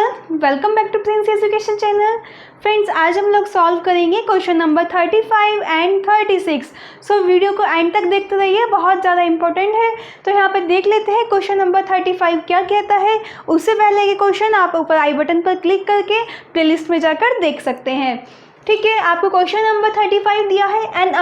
Everyone, welcome back to Prince education channel. Friends, आज हम लोग सॉल्व करेंगे question number 35 and 36। So video को एंड तक देखते रहिए, बहुत ज़्यादा इंपॉर्टेंट है। तो यहाँ पर देख लेते हैं क्वेश्चन नंबर 35 क्या कहता है। उससे पहले ये क्वेश्चन आप ऊपर आई बटन पर क्लिक करके प्लेलिस्ट में जाकर देख सकते हैं। ठीक है, आपको क्वेश्चन नंबर 35 दिया है। An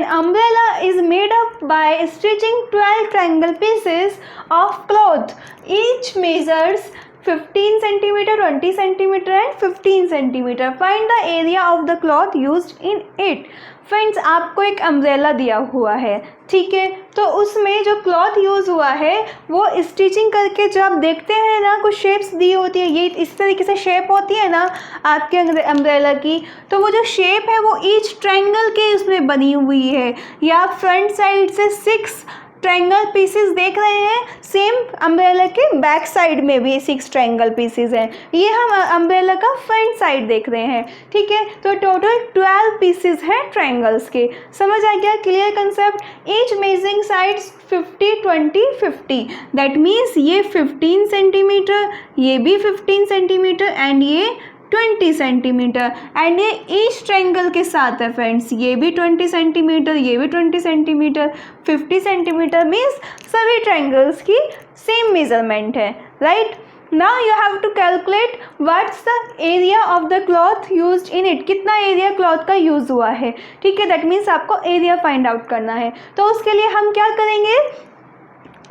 umbrella is made up by stitching 12 triangle pieces of cloth, each measures 15 centimeter, 20 centimeter and 15 centimeter. Find the area of the cloth used in it. Friends, आपको एक अम्ब्रेला दिया हुआ है, ठीक है। तो उसमें जो क्लॉथ यूज़ हुआ है वो स्टिचिंग करके, जो आप देखते हैं ना कुछ शेप्स दी होती है, ये इस तरीके से शेप होती है ना आपके अम्ब्रेला की, तो वो जो शेप है वो ईच ट्रायंगल के उसमें बनी हुई है। या फ्रंट साइड से 6 ट्रायंगल पीसेस देख रहे हैं, सेम अम्ब्रेला के बैक साइड में भी 6 ट्रायंगल पीसेस हैं। ये हम अम्ब्रेला का फ्रंट साइड देख रहे हैं, ठीक है। तो टोटल 12 पीसेस हैं ट्रायंगल्स के। समझ आ गया? Clear concept. Each measuring sides 50, 20, 50। That means ये 15 सेंटीमीटर, ये भी 15 सेंटीमीटर एंड ये 20 सेंटीमीटर। एंड ये ईच ट्रायंगल के साथ है फ्रेंड्स, ये भी 20 सेंटीमीटर, ये भी 20 सेंटीमीटर, 50 सेंटीमीटर मीन्स सभी ट्रायंगल्स की सेम मेजरमेंट है, right. Now you have to calculate what's the area of the cloth used in it. कितना एरिया क्लॉथ का यूज़ हुआ है, ठीक है। दैट मीन्स आपको एरिया फाइंड आउट करना है। तो उसके लिए हम क्या करेंगे,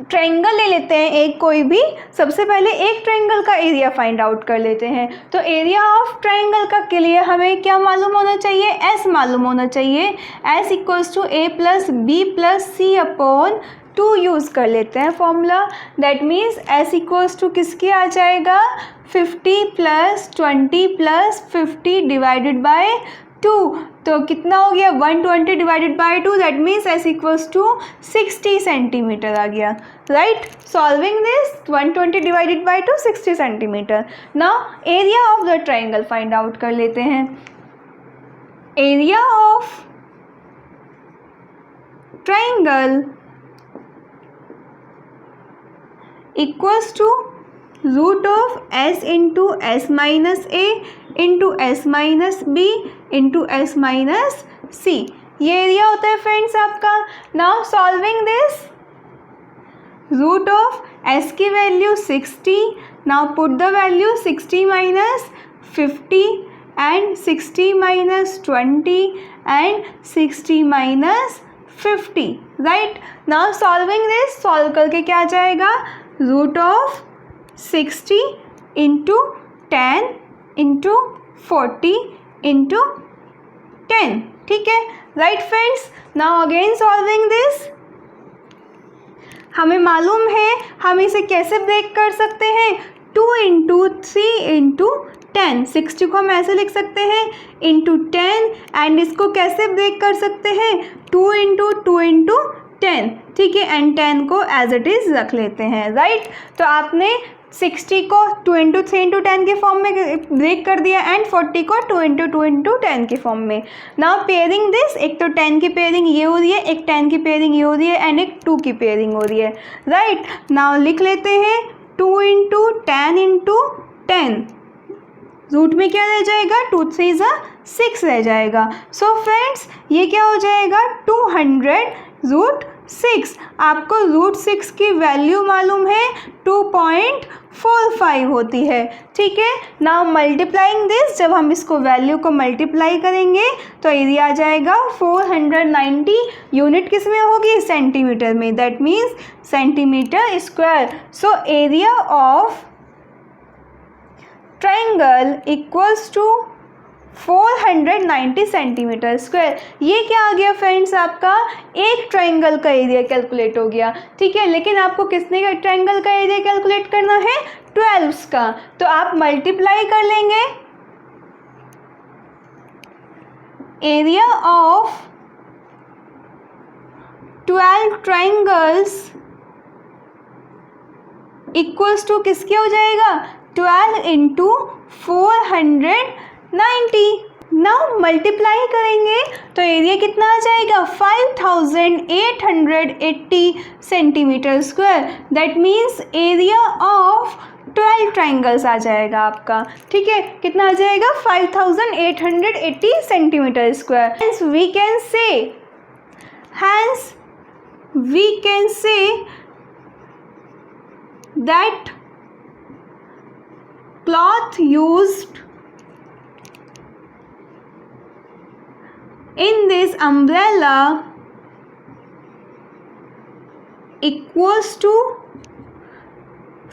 ट्रायंगल ले लेते हैं एक कोई भी। सबसे पहले एक ट्रायंगल का एरिया फाइंड आउट कर लेते हैं। तो एरिया ऑफ ट्रायंगल का के लिए हमें क्या मालूम होना चाहिए, एस मालूम होना चाहिए। S equals to A plus B plus C upon 2 use कर लेते हैं formula. That means S equals to किसके आ जाएगा, 50 प्लस 20 प्लस 50 डिवाइडेड बाय 2। तो कितना हो गया, 120 divided by 2। That means S equals to 60 centimetre आ गया, right. Solving this 120 divided by 2 60 centimetre. Now area of the triangle find out कर लेते हैं। Area of triangle equals to root of S into S minus A into S minus B into S minus C. ये area होता है friends आपका। Now solving this, root of S की value 60। Now put the value 60 minus 50 and 60 minus 20 and 60 minus 50, right. Now solving this, solve करके क्या आ जाएगा, root of 60 into 10 into 40 into 10, ठीक है, right friends. Now again solving this, हमें मालूम है हम इसे कैसे ब्रेक कर सकते हैं, 2 इंटू 3 इंटू 10। 60 को हम ऐसे लिख सकते हैं इंटू 10, एंड इसको कैसे ब्रेक कर सकते हैं, 2 इंटू 2 इंटू 10, ठीक है। एंड 10 को एज इट इज़ रख लेते हैं, राइट। तो आपने 60 को 2 इंटू 3 इंटू 10 के फॉर्म में ब्रेक कर दिया एंड 40 को 2 इंटू 2 इंटू 10 के फॉर्म में। नाउ पेयरिंग दिस, एक तो 10 की पेयरिंग ये हो रही है, एक 10 की पेयरिंग ये हो रही है एंड एक 2 की पेयरिंग हो रही है, राइट। नाउ लिख लेते हैं 2 इंटू 10 इंटू 10। रूट में क्या रह जाएगा, 2 3 6 रह जाएगा। सो फ्रेंड्स, ये क्या हो जाएगा, 200 रूट 6। आपको रूट 6 की वैल्यू मालूम है 2.45 होती है, ठीक है। नाउ मल्टीप्लाइंग दिस, जब हम इसको वैल्यू को मल्टीप्लाई करेंगे तो एरिया आ जाएगा 490। यूनिट किस में होगी, सेंटीमीटर में। That means centimetre square. So area of triangle equals to 490 centimetre square. ये क्या आ गया फ्रेंड्स, आपका एक ट्रायंगल का एरिया कैलकुलेट हो गया, ठीक है। लेकिन आपको कितने का ट्रायंगल का एरिया कैलकुलेट करना है, 12 का। तो आप मल्टीप्लाई कर लेंगे area of 12 triangles equals to किसके हो जाएगा, 12 इंटू 490। नाउ मल्टीप्लाई करेंगे तो एरिया कितना आ जाएगा 5880 centimetre square. That means area of 12 triangles आ जाएगा आपका, ठीक है। कितना आ जाएगा? 5880 centimetre square. Hence we can say that cloth used in this umbrella equals to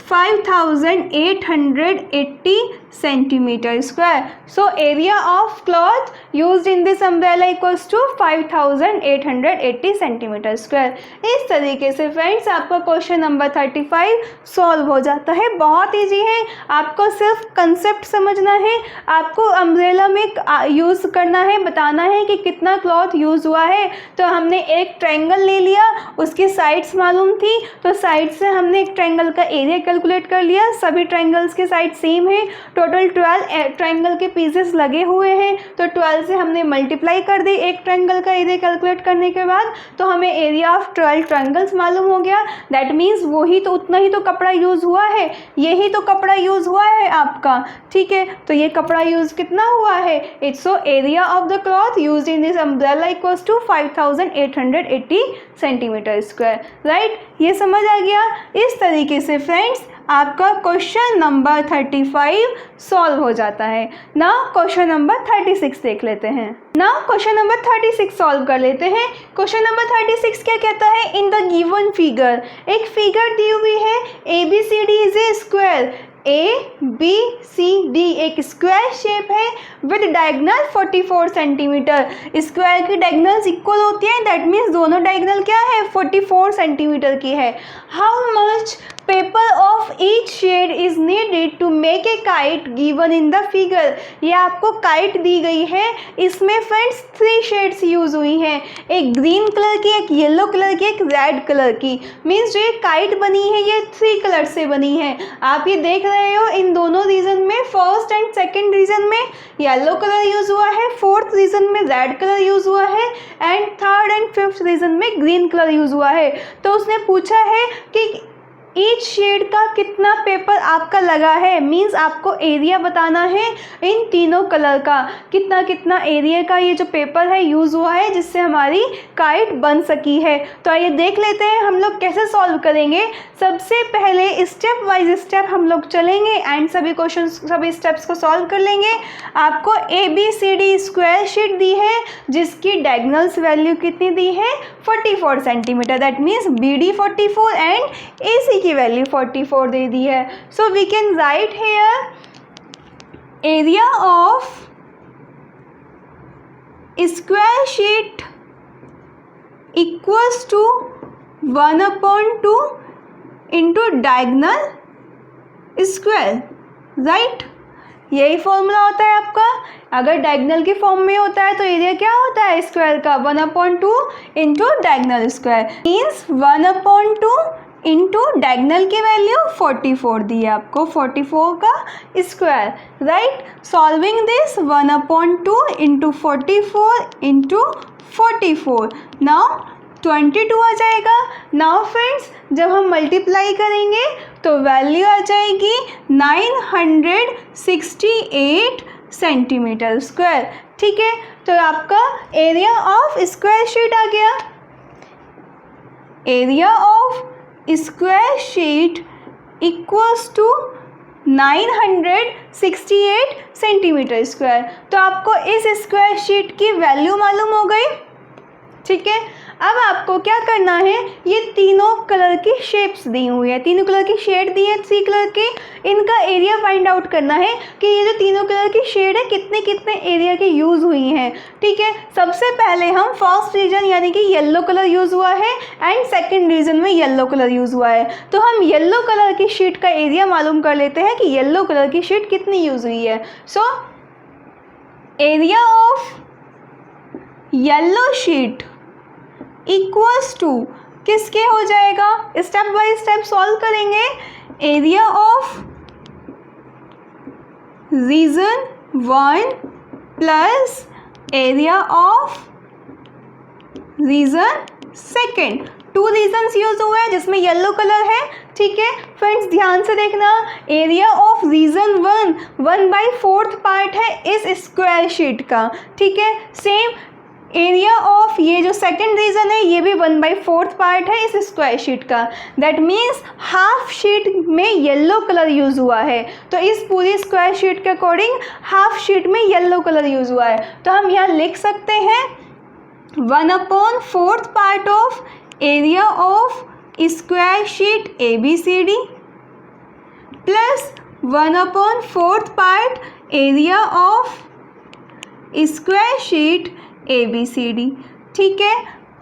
5880 centimeter square. So area of cloth used in this umbrella equals to 5880 centimeter square. इस तरीके से फ्रेंड्स आपका क्वेश्चन नंबर 35 सॉल्व हो जाता है। बहुत easy है, आपको सिर्फ कंसेप्ट समझना है, आपको अम्ब्रेला में यूज़ करना है, बताना है कि कितना क्लॉथ यूज़ हुआ है। तो हमने एक ट्रायंगल ले लिया, उसकी साइड्स मालूम थी, तो साइड से हमने एक ट्रायंगल का एरिया कैलकुलेट कर लिया। सभी ट्रायंगल्स के साइड सेम है, टोटल 12 ट्रायंगल के पीसेस लगे हुए हैं, तो 12 से हमने मल्टीप्लाई कर दी एक ट्रायंगल का एरिया कैलकुलेट करने के बाद, तो हमें एरिया ऑफ 12 ट्रायंगल्स मालूम हो गया। दैट मीन्स वही तो, उतना ही तो कपड़ा यूज़ हुआ है, यही तो कपड़ा यूज़ हुआ है आपका, ठीक है। तो ये कपड़ा यूज़ कितना हुआ है? It's so area of the cloth used in this umbrella equals to 5880 centimetre square, right. ये समझ आ गया। इस तरीके से फ्रेंड्स आपका क्वेश्चन नंबर 35 सॉल्व हो जाता है। नाउ क्वेश्चन नंबर 36 देख लेते हैं। नाउ क्वेश्चन नंबर 36 सॉल्व कर लेते हैं। क्वेश्चन नंबर 36 क्या कहता है? इन द गिवन फिगर, एक फिगर दी हुई है, ABCD is a square, ABCD एक स्क्वायर शेप है विद डायगनल 44 सेंटीमीटर। स्क्वायर की डायगनल्स इक्वल होती है, दैट मीन्स दोनों डायगनल क्या है? 44 सेंटीमीटर की है। How much paper of each shade is needed to make a kite given in the figure. ये आपको काइट दी गई है, इसमें फ्रेंड्स 3 शेड्स यूज हुई हैं, एक ग्रीन कलर की, एक येलो कलर की, एक रेड कलर की। मीन्स जो ये काइट बनी है ये 3 कलर से बनी है। आप ये देख रहे हो इन दोनों रीजन में, फर्स्ट एंड सेकेंड रीजन में येलो कलर यूज हुआ है, फोर्थ रीजन में रेड कलर यूज हुआ है, and third and fifth region में ग्रीन कलर यूज हुआ है। तो उसने पूछा है कि ईच शेड का कितना पेपर आपका लगा है, मीन्स आपको एरिया बताना है इन तीनों कलर का, कितना कितना एरिया का ये जो पेपर है यूज़ हुआ है जिससे हमारी काइट बन सकी है। तो आइए देख लेते हैं हम लोग कैसे सॉल्व करेंगे। सबसे पहले स्टेप वाइज स्टेप हम लोग चलेंगे एंड सभी क्वेश्चन सभी स्टेप्स को सॉल्व कर लेंगे। आपको ABCD स्क्वायर शीट दी है जिसकी डायगनल्स वैल्यू कितनी दी है? 44 centimetre. That means BD 44 and AC की वैल्यू 44 दे दी है। So we can write here area of square sheet equals to 1/2 into diagonal square, right. यही फॉर्मूला होता है आपका। अगर डायगनल के फॉर्म में होता है तो एरिया क्या होता है स्क्वायर का? 1/2 into diagonal square, means 1/2 into diagonal की वैल्यू 44 दी है आपको, 44 का square, right. Solving this 1/2 into 44 into 44, now 22 आ जाएगा। नाउ फ्रेंड्स जब हम मल्टीप्लाई करेंगे तो वैल्यू आ जाएगी 968 सेंटीमीटर स्क्वायर, ठीक है। तो आपका एरिया ऑफ स्क्वायर शीट आ गया। Area of square sheet equals to 968 centimetre square. तो आपको इस स्क्वायर शीट की वैल्यू मालूम हो गई, ठीक है। अब आपको क्या करना है, ये तीनों कलर की शेप्स दी हुई है, तीनों कलर की शेड दी है 3 कलर की, इनका एरिया फाइंड आउट करना है कि ये जो तीनों कलर की शेड है कितने कितने एरिया के यूज़ हुई हैं, ठीक है। सबसे पहले हम फर्स्ट रीजन यानी कि येलो कलर यूज़ हुआ है एंड सेकेंड रीजन में येलो कलर यूज़ हुआ है, तो हम येलो कलर की शीट का एरिया मालूम कर लेते हैं कि येलो कलर की शीट कितनी यूज़ हुई है। So area of yellow sheet equals to किसके हो जाएगा? स्टेप बाय स्टेप सॉल्व करेंगे। Area of region 1 plus area of region 2, 2 regions use हुए हैं जिसमें येलो कलर है, ठीक है फ्रेंड्स ध्यान से देखना। एरिया ऑफ रीजन 1/4 पार्ट है इस स्क्वायर शीट का, ठीक है। सेम एरिया ऑफ ये जो सेकंड रीजन है ये भी 1/4 पार्ट है इस स्क्वायर शीट का। दैट मीन्स हाफ शीट में येलो कलर यूज़ हुआ है, तो इस पूरी स्क्वायर शीट के अकॉर्डिंग हाफ शीट में येलो कलर यूज़ हुआ है। तो हम यहाँ लिख सकते हैं 1/4 part of area of square sheet ABCD plus 1/4 part area of square sheet ABCD, ठीक है।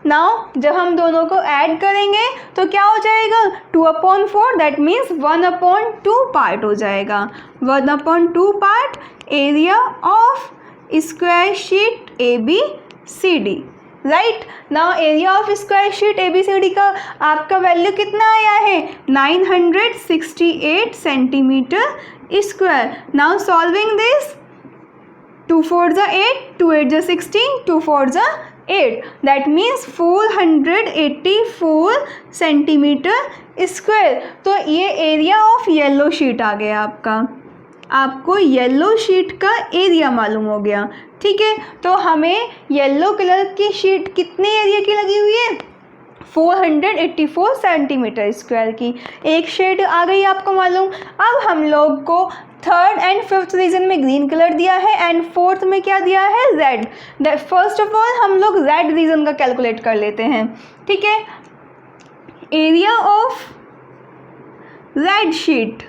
नाउ जब हम दोनों को ऐड करेंगे तो क्या हो जाएगा 2/4, दैट मीन्स 1/2 पार्ट हो जाएगा। 1/2 part area of square sheet ABCD, right. Now area of square sheet ABCD का आपका वैल्यू कितना आया है 968 centimetre square. Now solving this 2 4 जा 8, 2 8 जा 16, 2 4 जा 8, दैट मीन्स 484 सेंटीमीटर स्क्वायर। तो ये एरिया ऑफ येलो शीट आ गया आपका, आपको येलो शीट का एरिया मालूम हो गया, ठीक है। तो हमें येलो कलर की शीट कितने एरिया की लगी हुई है 484 सेंटीमीटर स्क्वायर की, एक शेड आ गई आपको मालूम। अब हम लोग को थर्ड एंड फिफ्थ रीजन में ग्रीन कलर दिया है एंड फोर्थ में क्या दिया है रेड। फर्स्ट ऑफ ऑल हम लोग रेड रीजन का कैलकुलेट कर लेते हैं, ठीक है। Area of red sheet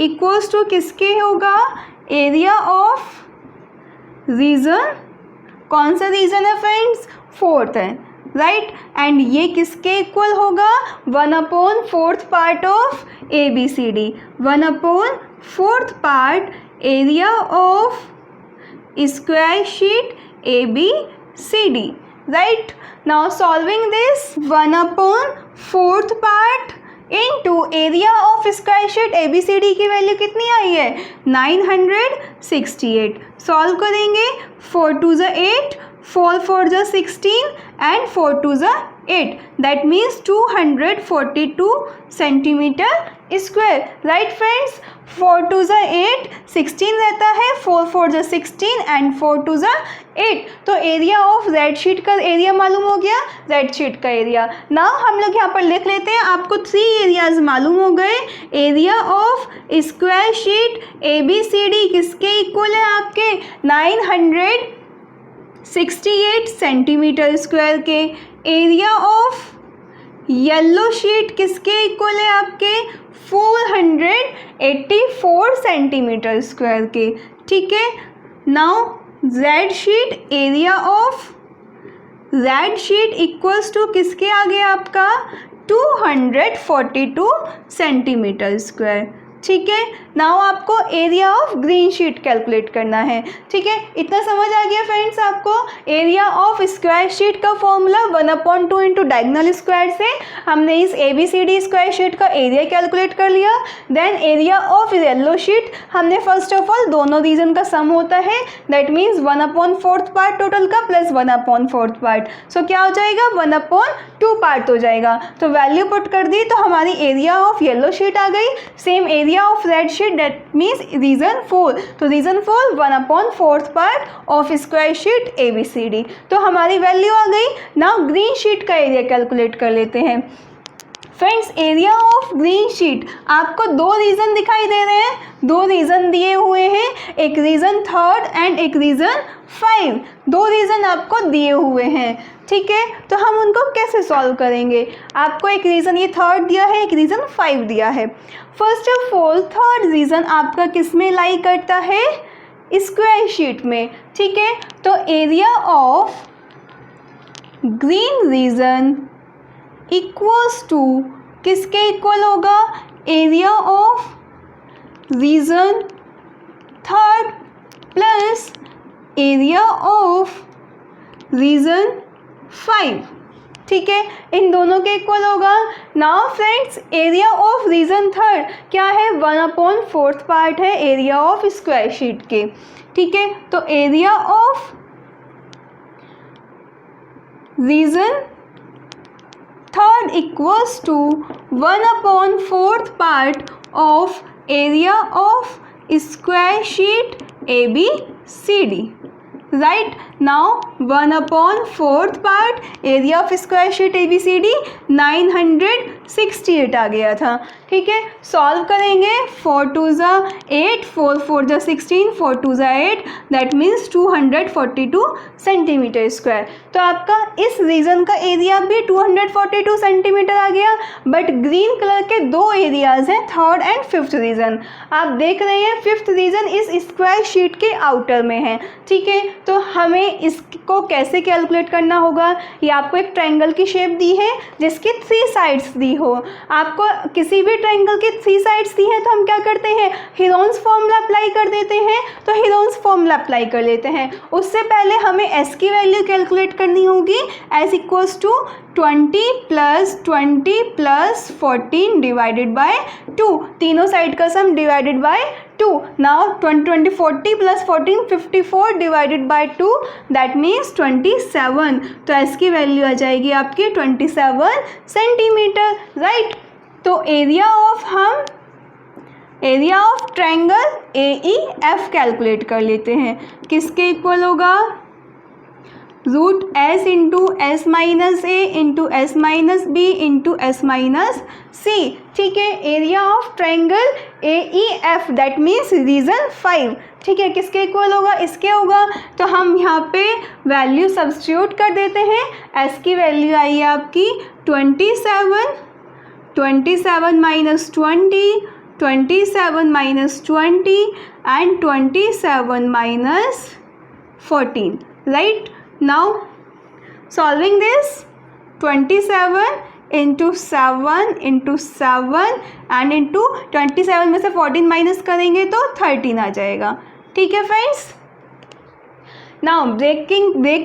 equals to किसके होगा एरिया ऑफ रीजन, कौन सा रीजन है फ्रेंड्स फोर्थ है, राइट। एंड ये किसके इक्वल होगा 1/4 part of ABCD, 1/4 part area of square sheet ABCD, right. Now solving this 1/4 part into area of square sheet ABCD की वैल्यू कितनी आई है 968। सॉल्व करेंगे 4 2 जा 8, 4 4 जा 16 एंड 4 2 जा 8, that means 242 centimetre square, right friends. 4 2 जा 8, 16 रहता है, 4 4 जा 16 एंड 4 2 जा 8। तो एरिया ऑफ रेड शीट का एरिया मालूम हो गया, रेड शीट का एरिया। नाउ हम लोग यहाँ पर लिख लेते हैं, आपको 3 एरियाज मालूम हो गए। Area of square sheet ABCD किसके इक्वल है आपके 968 सेंटीमीटर स्क्वायर के। एरिया ऑफ येलो शीट किसके इक्वल है आपके 484 सेंटीमीटर स्क्वायर के, ठीक है। Now red sheet, area of red sheet equals to किसके आ गया आपका 242 सेंटीमीटर स्क्वायर, ठीक है। नाउ आपको area of green sheet calculate करना है, ठीक है। इतना समझ आ गया फ्रेंड्स आपको। एरिया ऑफ स्क्वायर शीट का फॉर्मूला 1/2 इंटू डायगोनल स्क्वायर से हमने इस ABCD स्क्वायर शीट का एरिया कैलकुलेट कर लिया। Then area of yellow sheet हमने फर्स्ट ऑफ ऑल दोनों रीजन का सम होता है, दैट मीन्स 1/4 पार्ट टोटल का प्लस 1/4 पार्ट, सो क्या हो जाएगा 1/2 पार्ट हो जाएगा। तो वैल्यू पुट कर दी तो हमारी एरिया ऑफ येलो शीट आ गई। Same area of red sheet that means region 4, तो region 4 1/4 part of square sheet ABCD, तो हमारी वैल्यू आ गई। नाउ ग्रीन शीट का एरिया कैलकुलेट कर लेते हैं friends. Area of green sheet आपको 2 रीजन दिखाई दे रहे हैं, 2 रीजन दिए हुए हैं, एक रीजन 3rd एंड एक रीजन 5, 2 रीजन आपको दिए हुए हैं, ठीक है। तो हम उनको कैसे सॉल्व करेंगे, आपको एक रीज़न ये 3rd दिया है, एक रीज़न 5 दिया है। First of all 3rd reason आपका किस में लाई करता है स्क्वायर शीट में, ठीक है। तो area of green region equals to किसके इक्वल होगा area of region 3rd plus area of region 5, ठीक है, इन दोनों के इक्वल होगा। Now friends area of region 3rd क्या है 1/4 पार्ट है एरिया ऑफ स्क्वायर शीट के, ठीक है। तो area of region third equals to 1/4 part of area of square sheet ABCD. Right, now 1/4 part area of square sheet ABCD 968 आ गया था. ठीक है, सॉल्व करेंगे. 4 2 8, 4 4 16, 4 2 8, दैट मीन्स 242 सेंटीमीटर स्क्वायर. तो आपका इस रीजन का एरिया भी 242 सेंटीमीटर आ गया. बट ग्रीन कलर के दो एरियाज हैं, थर्ड एंड फिफ्थ रीजन. आप देख रहे हैं फिफ्थ रीजन इस स्क्वायर शीट के आउटर में है. ठीक है, तो हमें इसको कैसे कैलकुलेट करना होगा. ये आपको एक ट्रायंगल की शेप दी है जिसकी 3 साइड्स दी हो. आपको किसी भी ट्रायंगल की 3 साइड्स दी है तो हम क्या करते हैं, हीरोन्स फॉर्मूला अप्लाई कर देते हैं. तो हीरोन्स फॉर्मूला अप्लाई कर लेते हैं. उससे पहले हमें एस की वैल्यू कैलकुलेट करनी होगी. S equals to 20 + 20 + 14 divided by 2. तीनों साइड का sum divided by 2. Now 20 40 + 14 54 divided by 2, that means 27. तो एस की वैल्यू आ जाएगी आपकी 27 सेंटीमीटर. राइट, तो area of triangle AEF calculate कर लेते हैं. किसके इक्वल होगा, √S into S minus A into S minus B into S minus C. ठीक है, area of triangle AEF that means region 5. ठीक है, किसके इक्वल होगा, इसके होगा. तो हम यहाँ पे वैल्यू सब्स्टिट्यूट कर देते हैं. S की वैल्यू आई है आपकी 27, 27 minus 20, 27 minus 20 and 27 minus 14. Right, now solving this 27 into 7 into 7 and into 27 में से 14 माइनस करेंगे तो 13 आ जाएगा. ठीक है फ्रेंड्स, नाउ ब्रेक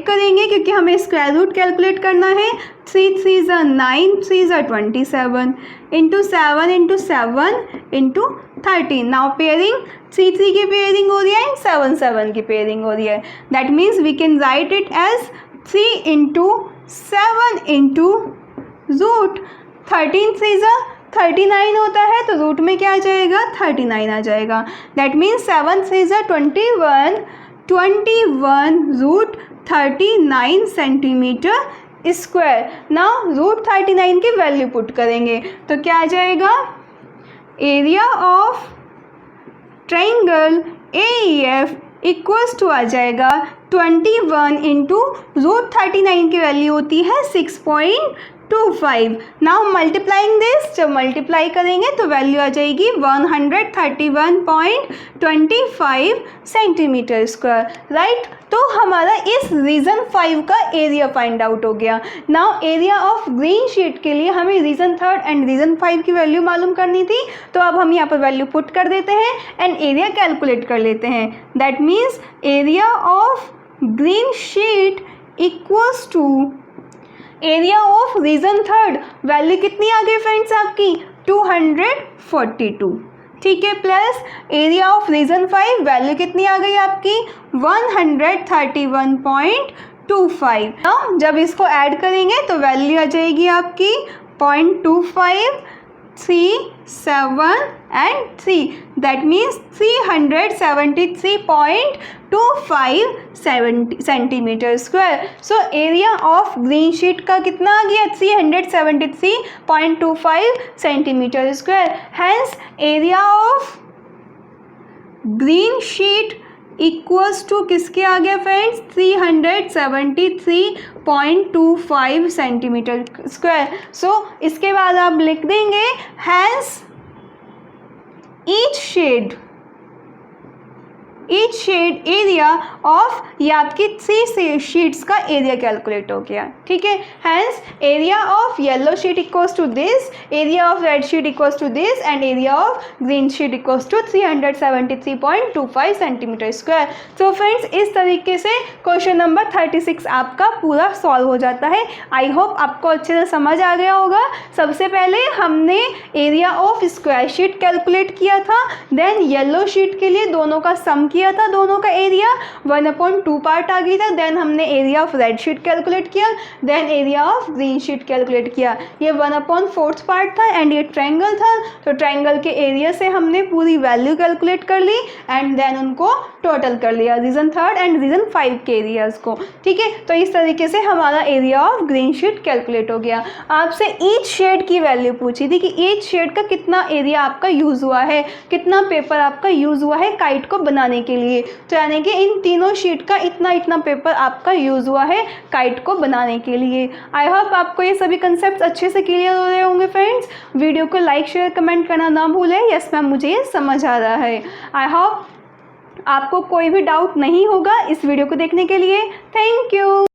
करेंगे क्योंकि हमें स्क्वायर रूट कैलकुलेट करना है. 3 3 9, 3 27 into 7 into 7 into 13. Now pairing 3 3 की पेयरिंग हो रही है एंड 7 7 की पेयरिंग हो रही है. That means we can write it as 3 into 7 into root 13 3 39 होता है. तो रूट में क्या आ जाएगा, 39 आ जाएगा. That means 7 3 21 root 39 centimetre square. Now root 39 की वैल्यू पुट करेंगे तो क्या आ जाएगा, area of triangle AEF equals to आ जाएगा 21 इंटू रूट 39 की वैल्यू होती है 6.25. नाउ मल्टीप्लाइंग दिस, जब मल्टीप्लाई करेंगे तो वैल्यू आ जाएगी 131.25 सेंटीमीटर स्क्वायर. राइट, तो हमारा इस रीजन 5 का एरिया फाइंड आउट हो गया. Now area of green sheet के लिए हमें रीजन 3 एंड रीजन 5 की वैल्यू मालूम करनी थी. तो अब हम यहाँ पर वैल्यू पुट कर देते हैं एंड एरिया कैलकुलेट कर लेते हैं. That means area of green sheet equals to area of region 3. Value कितनी आ गई फ्रेंड्स आपकी, 242. ठीक है, plus area of region 5 value कितनी आ गई आपकी, 131.25. नाउ जब इसको ऐड करेंगे तो वैल्यू आ जाएगी आपकी 0.25, 3 7 and 3. That means 373.25 centimetre square. So area of green sheet का कितना आ गया, 373.25 centimetre square. Hence area of green sheet equals to किसके आ गया फ्रेंड्स, 373.25 सेंटीमीटर स्क्वायर. सो इसके बाद आप लिख देंगे hence each shade area of, ये आपकी 3 शीट्स का एरिया कैलकुलेट हो गया. ठीक है, hence area of yellow sheet equals to this, area of red sheet equals to this and area of green sheet equals to 373.25 centimetre square. तो friends, इस तरीके से क्वेश्चन नंबर 36 आपका पूरा सॉल्व हो जाता है. आई होप आपको अच्छे से समझ आ गया होगा. सबसे पहले हमने area of square sheet calculate किया था, देन येलो शीट के लिए दोनों का सम किया किया था दोनों का एरिया, 1/2 पार्ट आ गई था। देन हमने area of red sheet calculate किया, then area of green sheet calculate किया। ये 1/4 पार्ट था एंड ये ट्रायंगल था, तो ट्रायंगल के एरिया से हमने पूरी वैल्यू कैलकुलेट कर ली एंड देन उनको टोटल कर लिया, रीजन 3 एंड रीजन 5 के एरियाज़ को। ठीक है, तो इस तरीके से हमारा area of green sheet calculate हो गया। आपसे ईच शेड की वैल्यू पूछी थी कि ईच शेड का कितना एरिया आपका यूज़ हुआ है, कितना पेपर आपका यूज़ हुआ है काइट को बनाने के लिए। तो यानी कि इन तीनों शीट का इतना इतना पेपर आपका यूज़ हुआ है काइट को बनाने के लिए। आई होप आपको ये सभी कंसेप्ट अच्छे से क्लियर हो रहे होंगे फ्रेंड्स। वीडियो को लाइक शेयर कमेंट करना ना भूलें। यस मैम, मुझे ये समझ आ रहा है। आई होप आपको कोई भी डाउट नहीं होगा इस वीडियो को देखने के लिए। Thank you.